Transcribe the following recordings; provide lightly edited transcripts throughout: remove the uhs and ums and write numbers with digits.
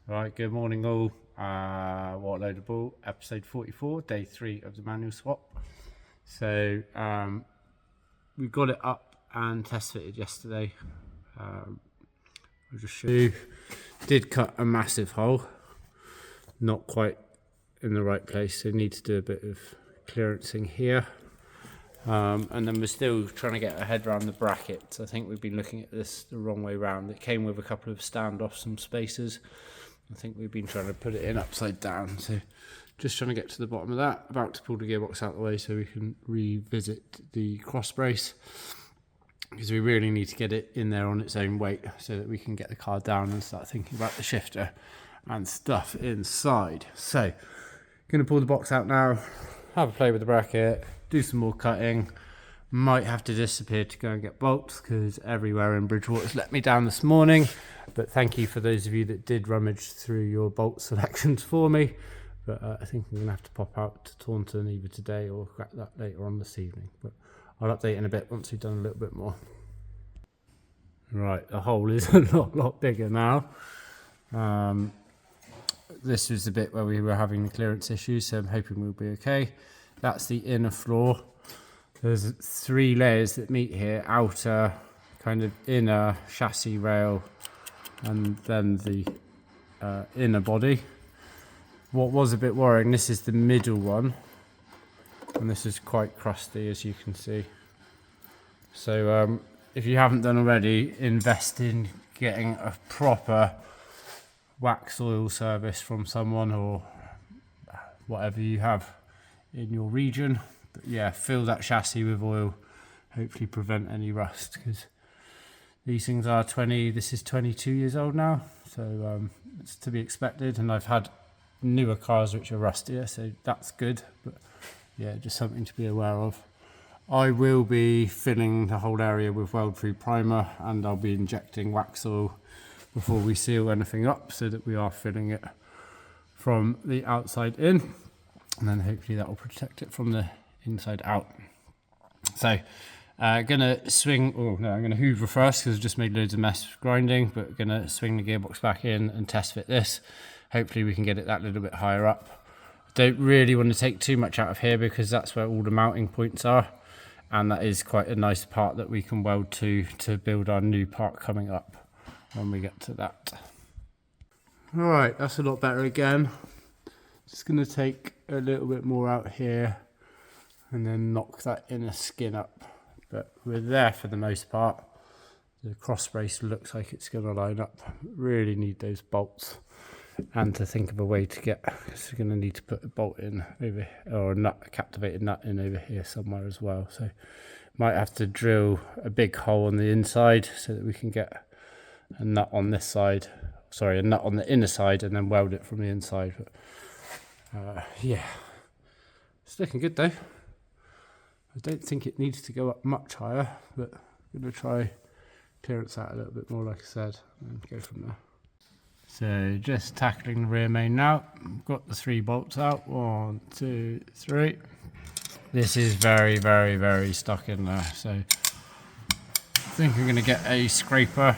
Right, good morning all. What load of ball? Episode 44, day 3 of the manual swap. So we got it up and test fitted yesterday. I'll just show you. Did cut a massive hole, not quite in the right place, so need to do a bit of clearancing here. And then we're still trying to get our head around the brackets. I think we've been looking at this the wrong way round. It came with a couple of standoffs, some spacers. I think we've been trying to put it in upside down, so just trying to get to the bottom of that. About to pull the gearbox out of the way so we can revisit the cross brace, because we really need to get it in there on its own weight so that we can get the car down and start thinking about the shifter and stuff inside. So going to pull the box out now, have a play with the bracket, do some more cutting. Might have to disappear to go and get bolts because everywhere in Bridgewater's let me down this morning. But thank you for those of you that did rummage through your bolt selections for me. But I think I'm going to have to pop out to Taunton either today or crack that later on this evening. But I'll update in a bit once we've done a little bit more. Right, the hole is a lot bigger now. This was the bit where we were having the clearance issues, so I'm hoping we'll be okay. That's the inner floor. There's 3 layers that meet here: outer, kind of inner chassis rail, and then the inner body. What was a bit worrying, this is the middle one, and this is quite crusty, as you can see. So if you haven't done already, invest in getting a proper wax oil service from someone or whatever you have in your region. But yeah, fill that chassis with oil, hopefully prevent any rust, because these things are this is 22 years old now, so it's to be expected. And I've had newer cars which are rustier, so that's good, but yeah, just something to be aware of. I will be filling the whole area with weld-free primer, and I'll be injecting wax oil before we seal anything up, so that we are filling it from the outside in, and then hopefully that will protect it from the inside out. So gonna swing, I'm gonna hoover first because I've just made loads of mess grinding, but gonna swing the gearbox back in and test fit this. Hopefully we can get it that little bit higher up. Don't really want to take too much out of here because that's where all the mounting points are, and that is quite a nice part that we can weld to build our new part coming up when we get to that. All right, that's a lot better again. Just gonna take a little bit more out here and then knock that inner skin up, but we're there for the most part. The cross brace looks like it's going to line up. Really need those bolts, and to think of a way to get, because we're going to need to put a bolt in over, or a captivated nut in over here somewhere as well. So might have to drill a big hole on the inside so that we can get a nut on this side, a nut on the inner side, and then weld it from the inside. But yeah, it's looking good though. I don't think it needs to go up much higher, but I'm going to try clearance that a little bit more, like I said, and go from there. So just tackling the rear main now. Got the 3 bolts out. 1, 2, 3. This is very stuck in there, so I think I'm going to get a scraper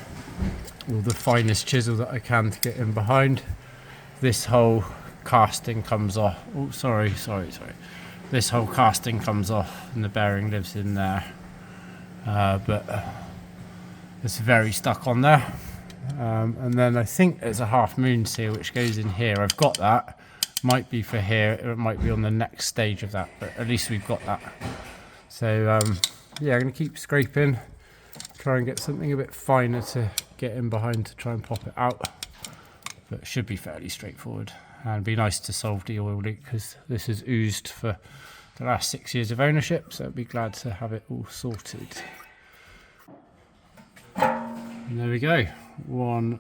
or the finest chisel that I can to get in behind. This whole casting comes off. Oh, sorry. This whole casting comes off and the bearing lives in there, but it's very stuck on there. And then I think there's a half moon seal which goes in here. I've got that. Might be for here, it might be on the next stage of that, but at least we've got that. So yeah, I'm going to keep scraping, try and get something a bit finer to get in behind to try and pop it out, but it should be fairly straightforward. And it'd be nice to solve the oil leak because this has oozed for the last 6 years of ownership, so I'd be glad to have it all sorted. And there we go, 1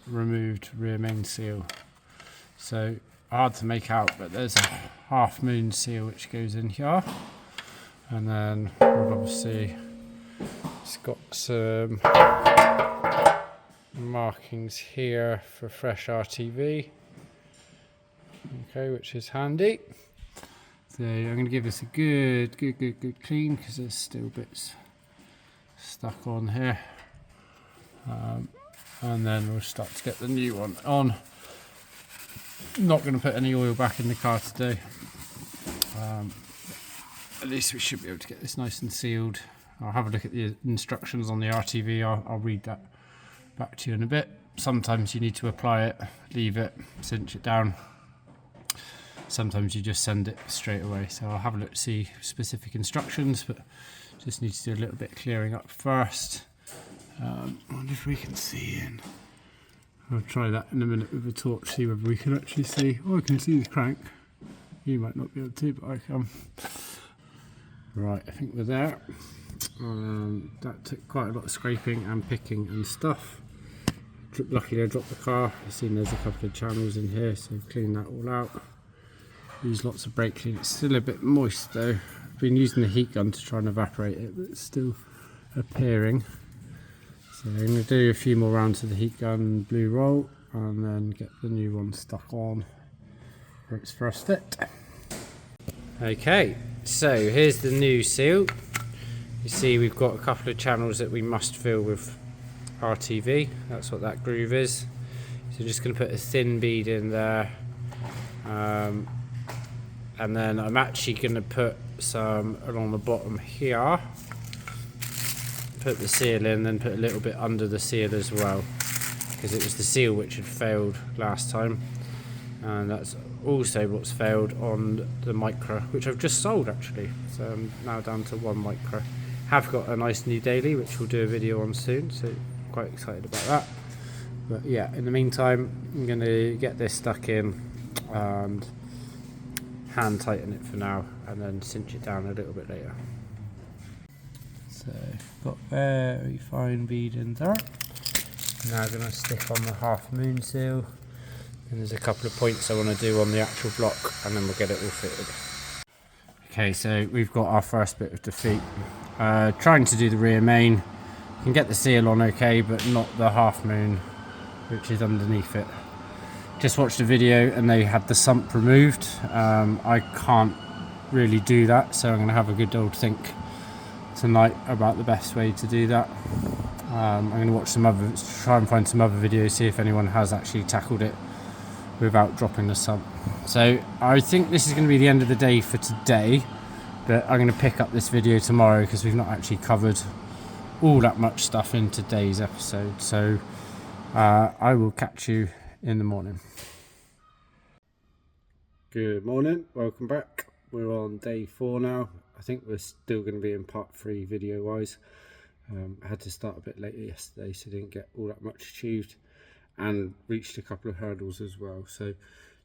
removed rear main seal. So hard to make out, but there's a half moon seal which goes in here, and then we've obviously it's got some markings here for fresh RTV. Okay, which is handy. So I'm going to give this a good clean because there's still bits stuck on here. And then we'll start to get the new one on. not going to put any oil back in the car today. At least we should be able to get this nice and sealed. I'll have a look at the instructions on the RTV. I'll read that back to you in a bit. Sometimes you need to apply it, leave it, cinch it down. Sometimes you just send it straight away. So I'll have a look to see specific instructions, but just need to do a little bit of clearing up first. I wonder if we can see in. I'll try that in a minute with a torch, see whether we can actually see. Oh, I can see the crank. You might not be able to, but I can. Right, I think we're there. That took quite a lot of scraping and picking and stuff. Luckily I dropped the car. I've seen there's a couple of channels in here, so clean that all out. Use lots of brake clean. It's still a bit moist though. I've been using the heat gun to try and evaporate it, but it's still appearing. So I'm going to do a few more rounds of the heat gun blue roll and then get the new one stuck on for its first fit. Okay, so here's the new seal. You see we've got a couple of channels that we must fill with RTV. That's what that groove is. So just going to put a thin bead in there. And then I'm actually going to put some along the bottom here. Put the seal in, then put a little bit under the seal as well, because it was the seal which had failed last time. And that's also what's failed on the micro, which I've just sold actually. So I'm now down to 1 micro. Have got a nice new daily, which we'll do a video on soon, so quite excited about that. But yeah, in the meantime, I'm going to get this stuck in and hand tighten it for now, and then cinch it down a little bit later. So got very fine bead in there. Now going to stick on the half moon seal, and there's a couple of points I want to do on the actual block, and then we'll get it all fitted. Okay, so we've got our first bit of defeat. Trying to do the rear main. You can get the seal on okay, but not the half moon, which is underneath it. Just watched a video and they had the sump removed. I can't really do that, so I'm going to have a good old think tonight about the best way to do that. I'm going to watch some other, try and find some other videos, see if anyone has actually tackled it without dropping the sump. So I think this is going to be the end of the day for today, but I'm going to pick up this video tomorrow because we've not actually covered all that much stuff in today's episode. So I will catch you in the morning. Good morning, welcome back. We're on day 4 now. I think we're still going to be in part 3 video wise. I had to start a bit later yesterday, so didn't get all that much achieved, and reached a couple of hurdles as well. So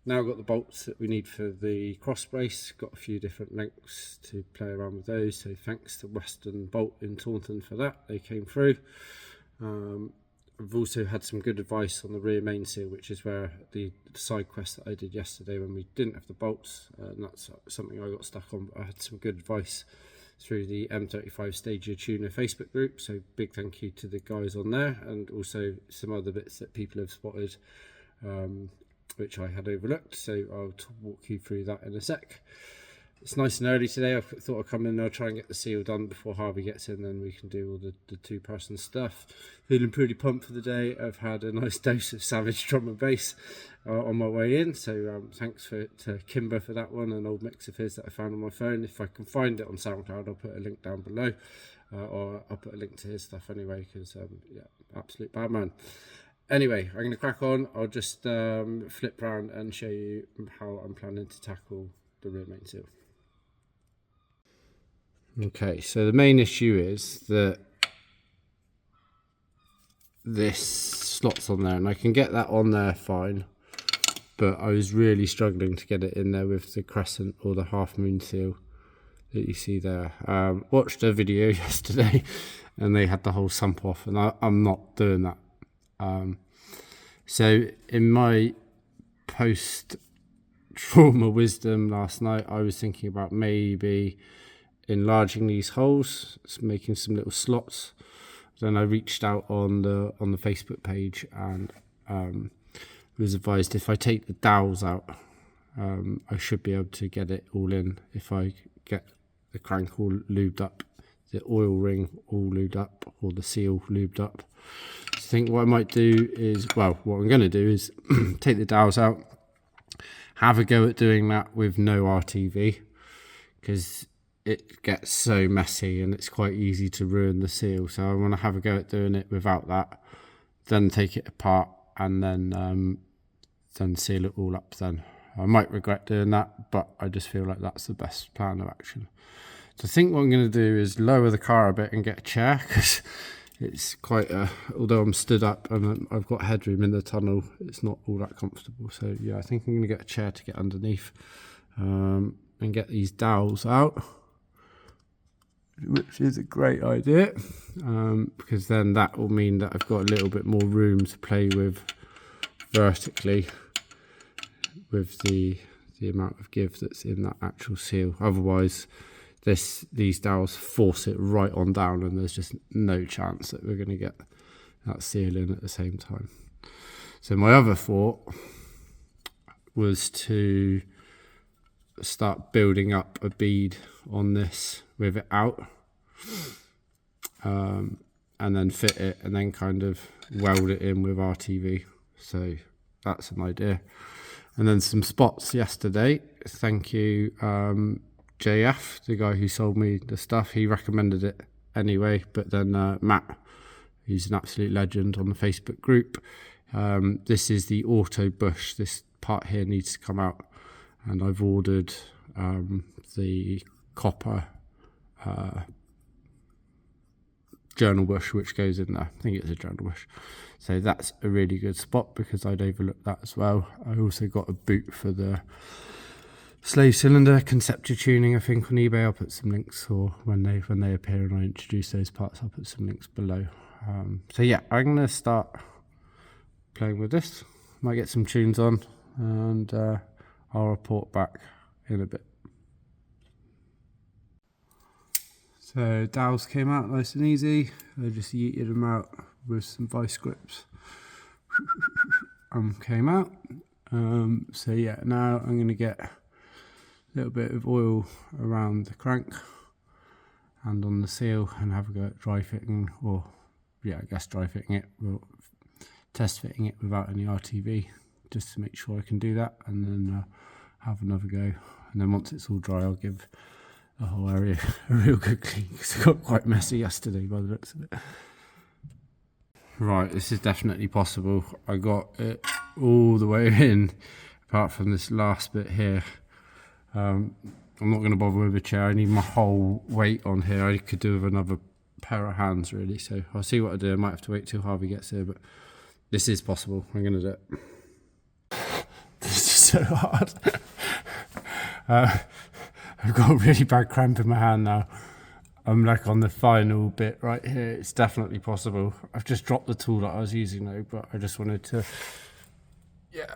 now got the bolts that we need for the cross brace, got a few different lengths to play around with those, so thanks to Western Bolt in Taunton for that, they came through. I've also had some good advice on the rear main seal, which is where the side quest that I did yesterday when we didn't have the bolts, and that's something I got stuck on, but I had some good advice through the M35 Stagea tuner Facebook group, so big thank you to the guys on there, and also some other bits that people have spotted which I had overlooked, so I'll walk you through that in a sec. It's nice and early today. I thought I'd come in and I'll try and get the seal done before Harvey gets in, then we can do all the two-person stuff. Feeling pretty pumped for the day. I've had a nice dose of Savage drum and bass on my way in, so thanks to Kimber for that one, an old mix of his that I found on my phone. If I can find it on SoundCloud, I'll put a link down below, or I'll put a link to his stuff anyway, because yeah, absolute bad man. Anyway, I'm going to crack on. I'll just flip around and show you how I'm planning to tackle the rear main seal. Okay, so the main issue is that this slot's on there, and I can get that on there fine, but I was really struggling to get it in there with the crescent or the half moon seal that you see there. Watched a video yesterday and they had the whole sump off, and I'm not doing that. So in my post-trauma wisdom last night, I was thinking about maybe enlarging these holes, making some little slots. Then I reached out on the Facebook page, and was advised if I take the dowels out, I should be able to get it all in if I get the crank all lubed up, the oil ring all lubed up, or the seal lubed up. So I think what I might do is, well, what I'm going to do is take the dowels out, have a go at doing that with no RTV, because it gets so messy and it's quite easy to ruin the seal. So I want to have a go at doing it without that, then take it apart and then seal it all up. Then I might regret doing that, but I just feel like that's the best plan of action. So I think what I'm going to do is lower the car a bit and get a chair, because it's quite although I'm stood up and I've got headroom in the tunnel, it's not all that comfortable. So yeah, I think I'm going to get a chair to get underneath and get these dowels out, which is a great idea, because then that will mean that I've got a little bit more room to play with vertically with the amount of give that's in that actual seal. Otherwise these dowels force it right on down, and there's just no chance that we're going to get that seal in at the same time. So my other thought was to start building up a bead on this with it out, and then fit it and then kind of weld it in with RTV. So that's an idea. And then some spots yesterday. Thank you, J.F., the guy who sold me the stuff. He recommended it anyway, but then Matt, who's an absolute legend on the Facebook group, this is the auto bush. This part here needs to come out, and I've ordered the copper journal bush which goes in there. I think it's a journal bush. So that's a really good spot because I'd overlooked that as well. I also got a boot for the slave cylinder conceptor tuning, I think, on eBay. I'll put some links, or when they appear and I introduce those parts, I'll put some links below. So yeah, I'm going to start playing with this. Might get some tunes on, and I'll report back in a bit. So dowels came out nice and easy. I just yeeted them out with some vice grips. Came out. So yeah, now I'm going to get a little bit of oil around the crank and on the seal and have a go at dry fitting, or yeah, I guess dry fitting it, well, test fitting it without any RTV, just to make sure I can do that, and then have another go. And then once it's all dry, I'll give the whole area a real good clean, because it got quite messy yesterday by the looks of it. Right, this is definitely possible. I got it all the way in, apart from this last bit here. I'm not going to bother with a chair. I need my whole weight on here. I could do with another pair of hands, really. So I'll see what I do. I might have to wait till Harvey gets here, but this is possible. I'm going to do it. This is so hard. I've got a really bad cramp in my hand now. I'm like on the final bit right here. It's definitely possible. I've just dropped the tool that I was using though, but I just wanted to, yeah.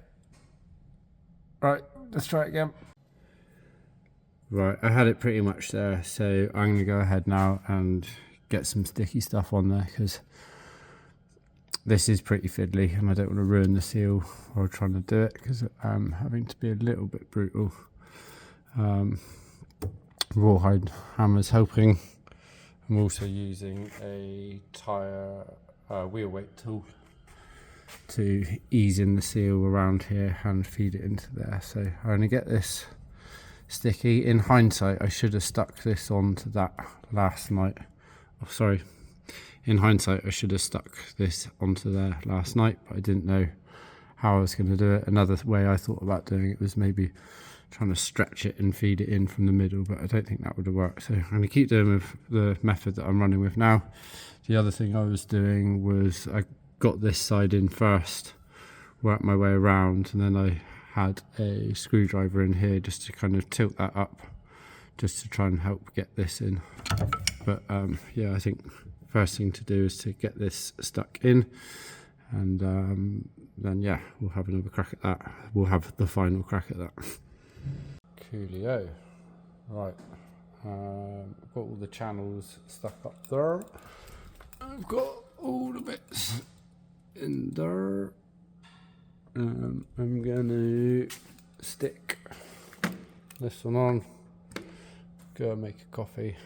Right, let's try it again. Right, I had it pretty much there, so I'm going to go ahead now and get some sticky stuff on there, because this is pretty fiddly and I don't want to ruin the seal while trying to do it, because I'm having to be a little bit brutal. Rawhide hammer's helping. I'm also using a tyre wheel weight tool to ease in the seal around here and feed it into there. So I'm going to get this sticky. In hindsight, I should have stuck this onto that last night. Oh, sorry. In hindsight, I should have stuck this onto there last night, but I didn't know how I was going to do it. Another way I thought about doing it was maybe trying to stretch it and feed it in from the middle, but I don't think that would have worked. So I'm going to keep doing with the method that I'm running with now. The other thing I was doing was I got this side in first, worked my way around, and then I had a screwdriver in here just to kind of tilt that up, just to try and help get this in. But yeah, I think first thing to do is to get this stuck in, and then yeah, we'll have another crack at that. We'll have the final crack at that. Coolio. Right, I've got all the channels stuck up there. I've got all the bits in there. I'm going to stick this one on, go and make a coffee,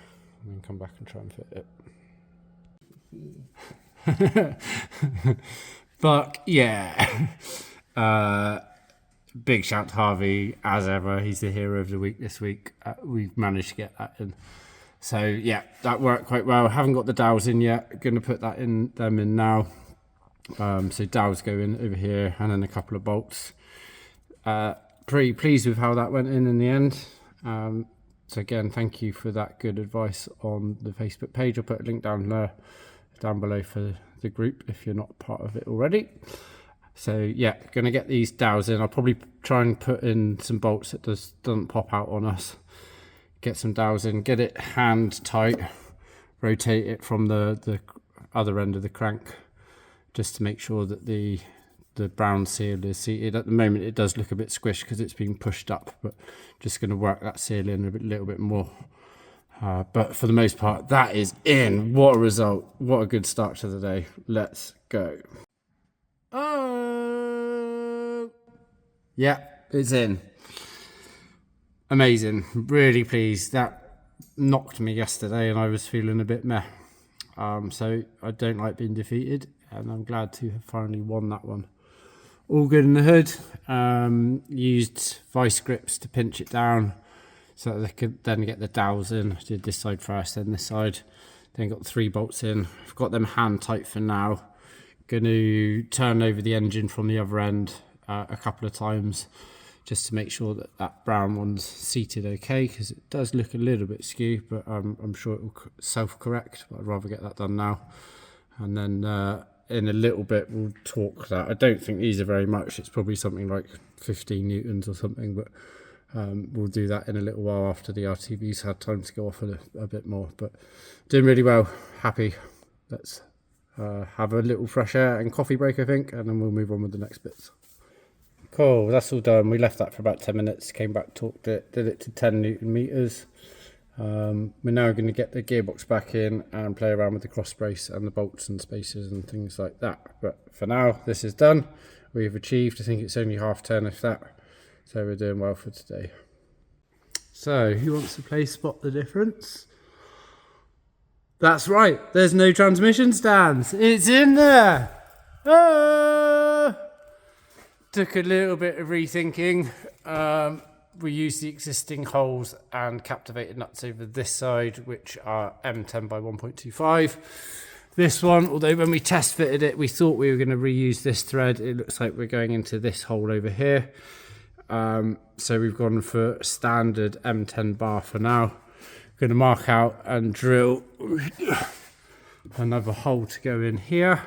and then come back and try and fit it. But yeah, big shout to Harvey, as ever. He's the hero of the week this week. We've managed to get that in. So yeah, that worked quite well. Haven't got the dowels in yet. Going to put them in now. So dowels go in over here, and then a couple of bolts. Pretty pleased with how that went in the end. So again, thank you for that good advice on the Facebook page. I'll put a link down below for the group if you're not part of it already. So yeah, gonna get these dowels in. I'll probably try and put in some bolts that doesn't pop out on us. Get some dowels in, get it hand tight, rotate it from the other end of the crank, just to make sure that the brown seal is seated. At the moment it does look a bit squished because it's being pushed up, but just going to work that seal in a little bit more. But for the most part, that is in. What a result. What a good start to the day. Let's go. Oh, yeah, it's in. Amazing. Really pleased. That knocked me yesterday and I was feeling a bit meh. So I don't like being defeated, and I'm glad to have finally won that one. All good in the hood. Used vice grips to pinch it down so that they could then get the dowels in. I did this side first, then this side. Then got 3 bolts in. I've got them hand tight for now. Going to turn over the engine from the other end a couple of times just to make sure that that brown one's seated okay, because it does look a little bit skew, but I'm sure it will self-correct. But I'd rather get that done now. And then in a little bit we'll torque that. I don't think these are very much. It's probably something like 15 newtons or something, but we'll do that in a little while after the RTV's had time to go off a bit more. But doing really well. Happy. Let's have a little fresh air and coffee break, I think, and then we'll move on with the next bits. Cool, that's all done. We left that for about 10 minutes, came back, torqued it, did it to 10 newton meters. We're now going to get the gearbox back in and play around with the cross brace and the bolts and spacers and things like that. But for now, this is done. We've achieved, I think it's only 10:30 if that. So we're doing well for today. So who wants to play Spot the Difference? That's right, there's no transmission stands. It's in there. Took a little bit of rethinking. We use the existing holes and captivated nuts over this side, which are M10 by 1.25. This one, although when we test fitted it, we thought we were going to reuse this thread. It looks like we're going into this hole over here. So we've gone for standard M10 bar for now. Going to mark out and drill another hole to go in here.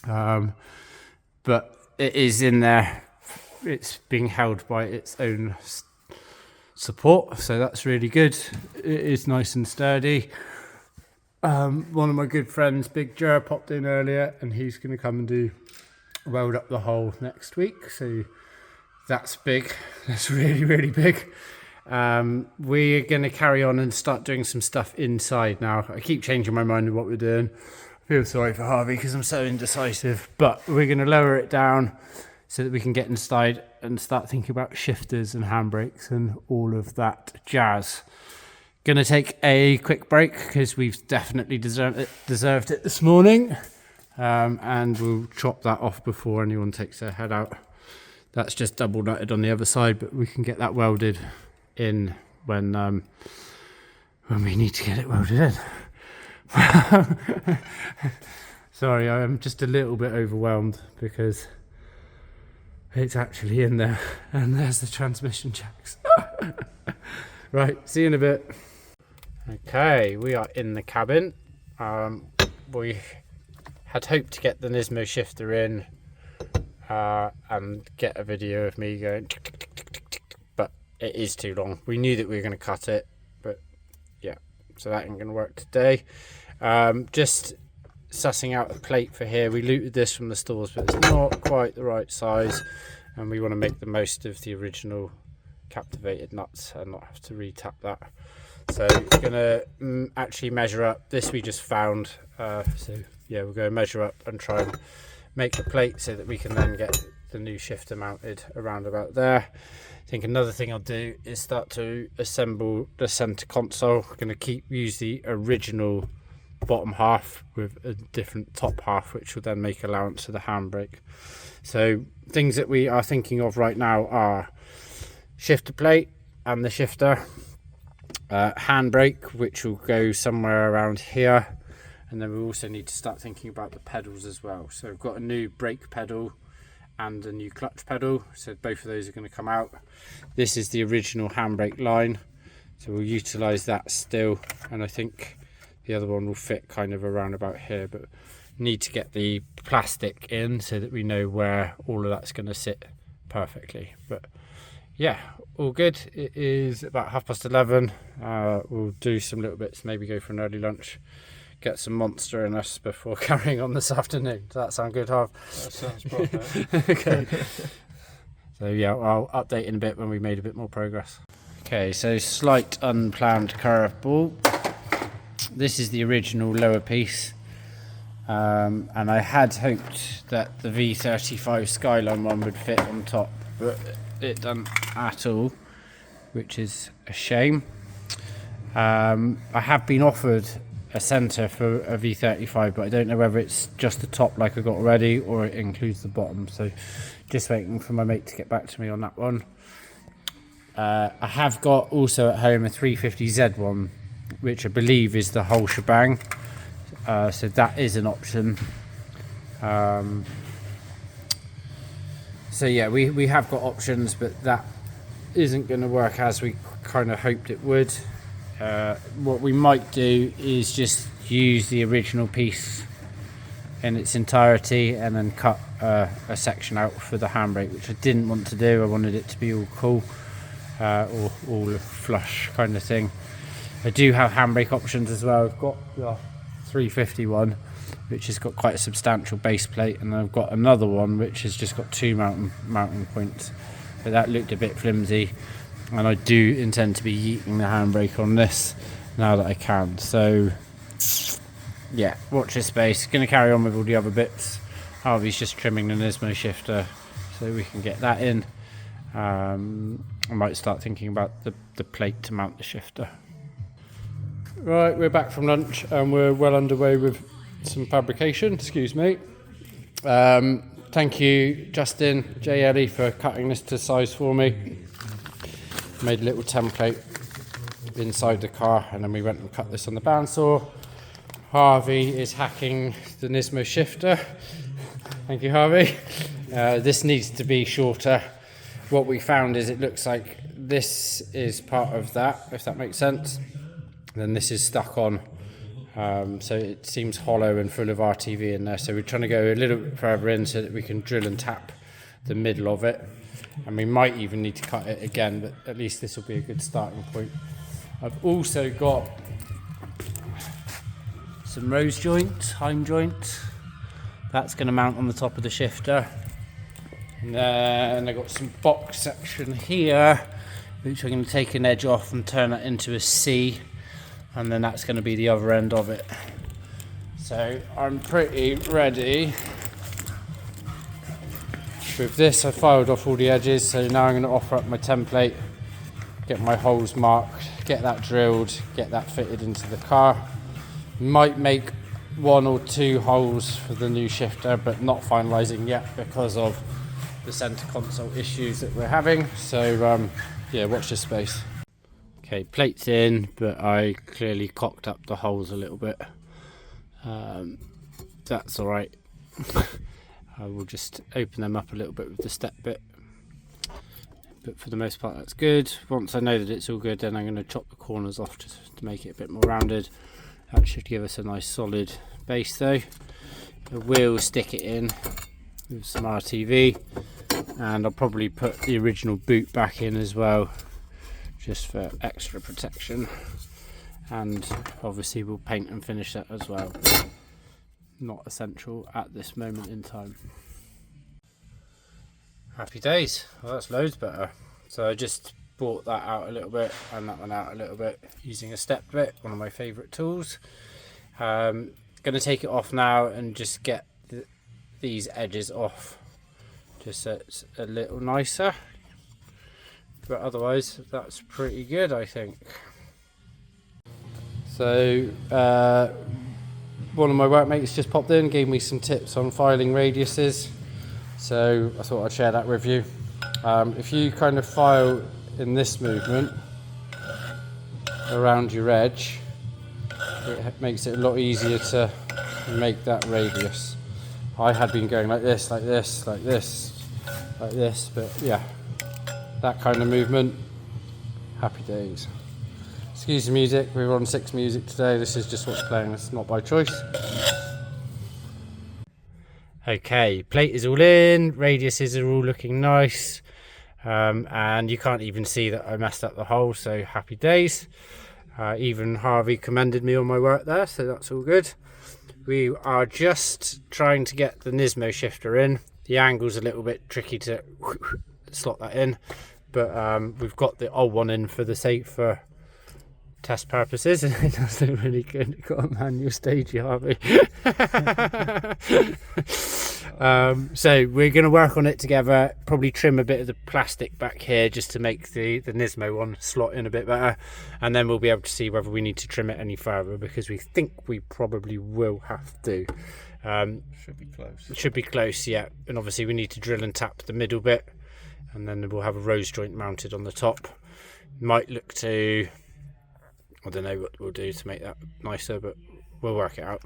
But it is in there. It's being held by its own support, so that's really good. It is nice and sturdy. One of my good friends, Big Jer, popped in earlier, and he's going to come and weld up the hole next week. So that's big. That's really, really big. We're going to carry on and start doing some stuff inside now. I keep changing my mind of what we're doing. I feel sorry for Harvey because I'm so indecisive, but we're going to lower it down so that we can get inside and start thinking about shifters and handbrakes and all of that jazz. Going to take a quick break because we've definitely deserved it this morning, and we'll chop that off before anyone takes their head out. That's just double nutted on the other side, but we can get that welded in when we need to get it welded in. Sorry, I'm just a little bit overwhelmed because it's actually in there, and there's the transmission jacks. Right, see you in a bit. Okay, we are in the cabin. We had hoped to get the Nismo shifter in and get a video of me going tick, tick, tick, tick, tick, tick, but it is too long. We knew that we were going to cut it, but yeah, so that ain't going to work today. Just sussing out a plate for here. We looted this from the stores, but it's not quite the right size, and we want to make the most of the original captivated nuts and not have to re-tap that. So we're gonna actually measure up. This we just found, so yeah, we're going to measure up and try and make the plate so that we can then get the new shifter mounted around about there. I think another thing I'll do is start to assemble the center console. I'm going to use the original bottom half with a different top half, which will then make allowance for the handbrake. So things that we are thinking of right now are shifter plate and the shifter, handbrake, which will go somewhere around here, and then we also need to start thinking about the pedals as well. So we've got a new brake pedal and a new clutch pedal, so both of those are going to come out. This is the original handbrake line, so we'll utilize that still, and I think the other one will fit kind of around about here, but need to get the plastic in so that we know where all of that's going to sit perfectly. But yeah, all good. It is about 11:30. We'll do some little bits, maybe go for an early lunch, get some Monster in us before carrying on this afternoon. Does that sound good, Harv? That sounds perfect. Okay. So yeah, I'll update in a bit when we made a bit more progress. Okay, so slight unplanned curveball. This is the original lower piece, and I had hoped that the V35 Skyline one would fit on top, but it doesn't at all, which is a shame. I have been offered a centre for a V35, but I don't know whether it's just the top like I got already or it includes the bottom, so just waiting for my mate to get back to me on that one. I have got also at home a 350Z one, which I believe is the whole shebang, so that is an option. So yeah, we have got options, but that isn't going to work as we kind of hoped it would. What we might do is just use the original piece in its entirety and then cut a section out for the handbrake, which I didn't want to do. I wanted it to be all cool, or all flush kind of thing. I do have handbrake options as well. I've got the 350 one, which has got quite a substantial base plate, and I've got another one which has just got two mounting points, but that looked a bit flimsy, and I do intend to be yeeting the handbrake on this now that I can. So yeah, watch this space. Going to carry on with all the other bits. Harvey's just trimming the Nismo shifter so we can get that in. I might start thinking about the plate to mount the shifter. Right, we're back from lunch and we're well underway with some fabrication. Excuse me. Thank you, Justin, J.F.V, for cutting this to size for me. Made a little template inside the car, and then we went and cut this on the bandsaw. Harvey is hacking the Nismo shifter. Thank you, Harvey. This needs to be shorter. What we found is it looks like this is part of that, if that makes sense. Then this is stuck on, so it seems hollow and full of RTV in there. So we're trying to go a little bit further in so that we can drill and tap the middle of it. And we might even need to cut it again, but at least this will be a good starting point. I've also got some rose joint, heim joint. That's going to mount on the top of the shifter. And then I've got some box section here, which I'm going to take an edge off and turn that into a C. And then that's going to be the other end of it. So I'm pretty ready. With this, I filed off all the edges, so now I'm going to offer up my template, get my holes marked, get that drilled, get that fitted into the car. Might make 1 or 2 holes for the new shifter, but not finalising yet because of the centre console issues that we're having. So yeah, watch this space. Okay, plate's in, but I clearly cocked up the holes a little bit. That's alright. I will just open them up a little bit with the step bit. But for the most part that's good. Once I know that it's all good, then I'm going to chop the corners off just to make it a bit more rounded. That should give us a nice solid base though. I will stick it in with some RTV, and I'll probably put the original boot back in as well, just for extra protection, and obviously we'll paint and finish that as well. Not essential at this moment in time. Happy days. Well, that's loads better. So I just brought that out a little bit and that one out a little bit using a step bit, one of my favourite tools. Going to take it off now and just get these edges off, just so it's a little nicer. But otherwise that's pretty good, I think. So one of my workmates just popped in, gave me some tips on filing radiuses, so I thought I'd share that with you. If you kind of file in this movement around your edge, it makes it a lot easier to make that radius. I had been going like this, like this, like this, like this, but yeah, that kind of movement, happy days. Excuse the music, we were on 6 music today, this is just what's playing, it's not by choice. Okay, plate is all in, radiuses are all looking nice, and you can't even see that I messed up the hole, so happy days. Even Harvey commended me on my work there, so that's all good. We are just trying to get the Nismo shifter in. The angle's a little bit tricky to slot that in, but we've got the old one in for the sake for test purposes, and it does look really good. It's got a manual Stagea, Harvey. So we're going to work on it together, probably trim a bit of the plastic back here just to make the Nismo one slot in a bit better, and then we'll be able to see whether we need to trim it any further, because we think we probably will have to. Should be close. It should be close, yeah, and obviously we need to drill and tap the middle bit, and then we'll have a rose joint mounted on the top. Might look to, I don't know what we'll do to make that nicer, but we'll work it out.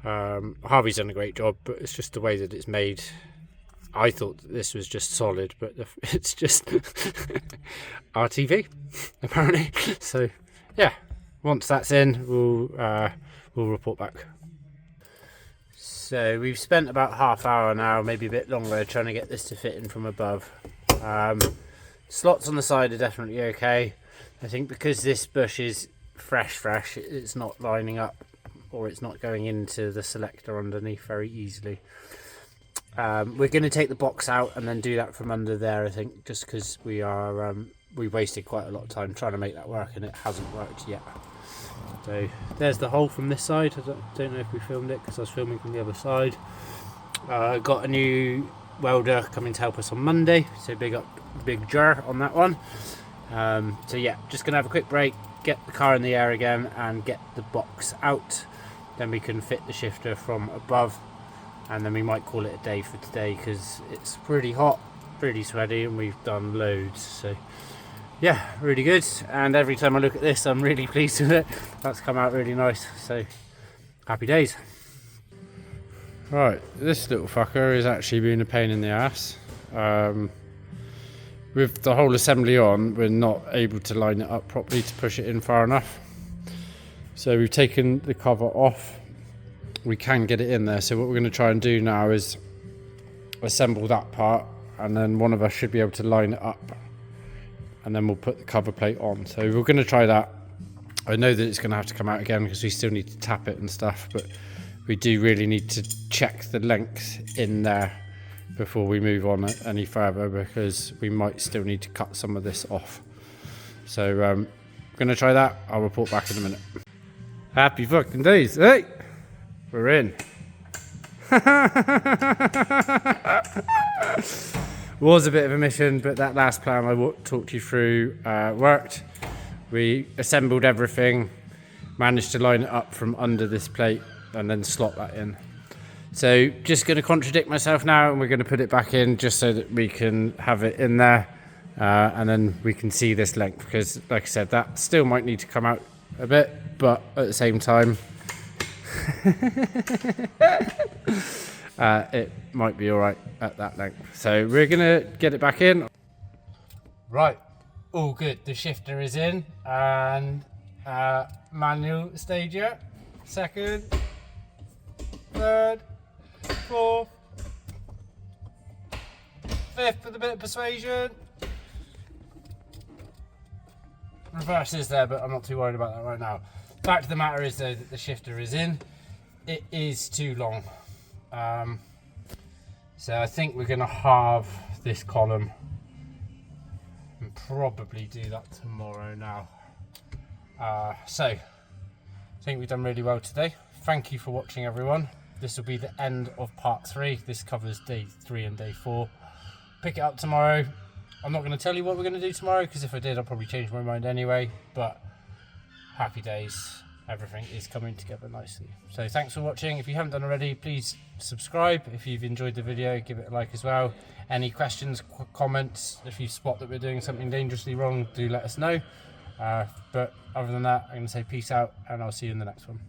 Harvey's done a great job, but it's just the way that it's made. I thought that this was just solid, but it's just RTV, apparently. So, yeah, once that's in, we'll report back. So we've spent about half hour now, maybe a bit longer, trying to get this to fit in from above. Slots on the side are definitely okay. I think because this bush is fresh, it's not lining up, or it's not going into the selector underneath very easily. We're going to take the box out and then do that from under there, I think, just because we wasted quite a lot of time trying to make that work, and it hasn't worked yet. So there's the hole from this side. I don't know if we filmed it because I was filming from the other side. Got a new welder coming to help us on Monday, so big jar on that one. So yeah, just gonna have a quick break, get the car in the air again and get the box out, then we can fit the shifter from above, and then we might call it a day for today because it's pretty hot, pretty sweaty, and we've done loads. So yeah, really good, and every time I look at this I'm really pleased with it. That's come out really nice, so happy days. Right, this little fucker is actually being a pain in the ass. With the whole assembly on, we're not able to line it up properly to push it in far enough. So we've taken the cover off. We can get it in there. So what we're going to try and do now is assemble that part, and then one of us should be able to line it up, and then we'll put the cover plate on. So we're going to try that. I know that it's going to have to come out again because we still need to tap it and stuff, but we do really need to check the length in there before we move on any further, because we might still need to cut some of this off. So I'm going to try that. I'll report back in a minute. Happy fucking days, hey! We're in. Was a bit of a mission, but that last plan I talked you through worked. We assembled everything, managed to line it up from under this plate and then slot that in. So just going to contradict myself now, and we're going to put it back in just so that we can have it in there, and then we can see this length, because like I said, that still might need to come out a bit, but at the same time it might be alright at that length. So we're going to get it back in. Right, all good. The shifter is in, and manual Stagea, second, third, fourth, fifth with a bit of persuasion. Reverse is there, but I'm not too worried about that right now. Fact of the matter is though that the shifter is in. It is too long. So I think we're going to halve this column and probably do that tomorrow now. So I think we've done really well today. Thank you for watching, everyone. This will be the end of part 3. This covers day 3 and day 4. Pick it up tomorrow. I'm not going to tell you what we're going to do tomorrow, because if I did I'll probably change my mind anyway, but happy days. everything is coming together nicely. So thanks for watching. If you haven't done already, please subscribe. If you've enjoyed the video, give it a like as well. Any questions, comments, if you spot that we're doing something dangerously wrong, do let us know. But other than that, I'm going to say peace out, and I'll see you in the next one.